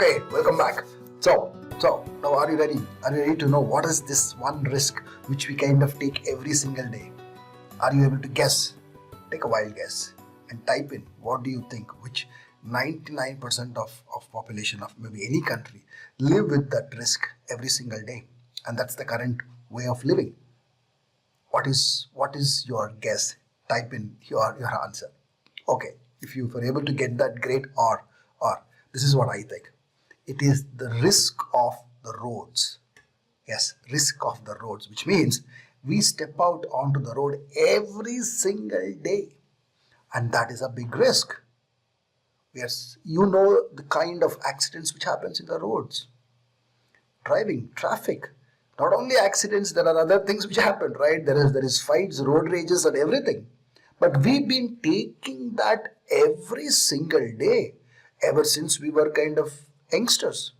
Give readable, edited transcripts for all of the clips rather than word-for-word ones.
Okay, welcome back. So now are you ready? Are you ready to know what is this one risk which we kind of take every single day? Are you able to guess? Take a wild guess and type in what do you think, which 99% of population of maybe any country live with that risk every single day, and that's the current way of living. What is your guess? Type in your answer. Okay, if you were able to get that, great. Or this is what I think. It is the risk of the roads. Yes, risk of the roads, which means we step out onto the road every single day, and that is a big risk. Yes, you know the kind of accidents which happens in the roads. Driving, traffic. Not only accidents, there are other things which happen, right? There is fights, road rages and everything. But we've been taking that every single day ever since we were kind of youngsters.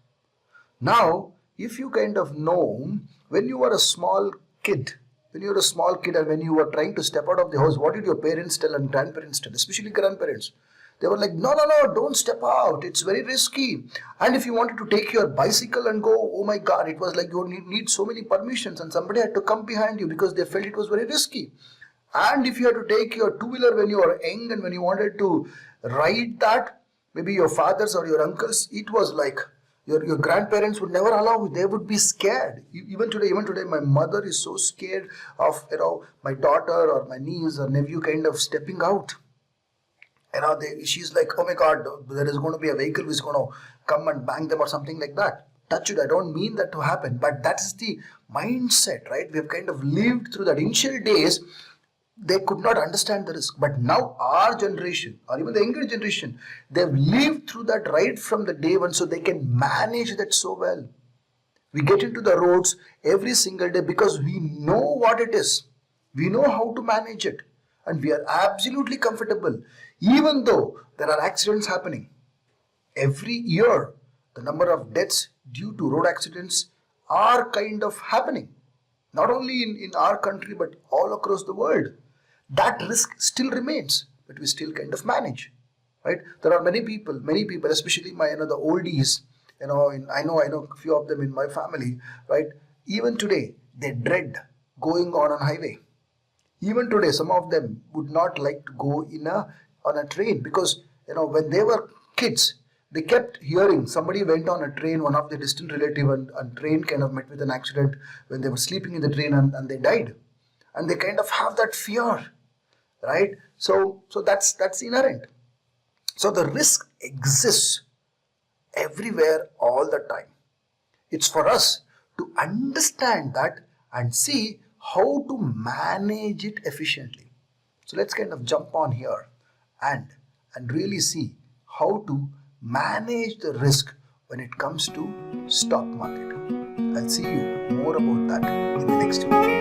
Now, if you kind of know, when you were a small kid, and when you were trying to step out of the house, what did your parents tell and grandparents tell, especially grandparents? They were like, no, don't step out. It's very risky. And if you wanted to take your bicycle and go, oh my God, it was like you need so many permissions, and somebody had to come behind you because they felt it was very risky. And if you had to take your two-wheeler when you were young and when you wanted to ride that, maybe your fathers or your uncles, it was like your grandparents would never allow you. They would be scared. Even today, my mother is so scared of my daughter or my niece or nephew kind of stepping out. She's like, oh my God, there is going to be a vehicle which is going to come and bang them or something like that. Touch it. I don't mean that to happen, but that is the mindset, right? We have kind of lived through that. Initial days, they could not understand the risk, but now our generation or even the younger generation, they've lived through that right from the day one, so they can manage that so well. We get into the roads every single day because we know what it is. We know how to manage it, and we are absolutely comfortable, even though there are accidents happening. Every year, the number of deaths due to road accidents are kind of happening. Not only in our country, but all across the world. That risk still remains, but we still kind of manage, right? There are many people, especially my the oldies, I know a few of them in my family, right? Even today, they dread going on a highway. Even today, some of them would not like to go on a train because when they were kids, they kept hearing somebody went on a train, one of their distant relative, and train kind of met with an accident when they were sleeping in the train and they died, and they kind of have that fear. Right? So that's inherent. So the risk exists everywhere all the time. It's for us to understand that and see how to manage it efficiently. So let's kind of jump on here and really see how to manage the risk when it comes to stock market. I'll see you more about that in the next video.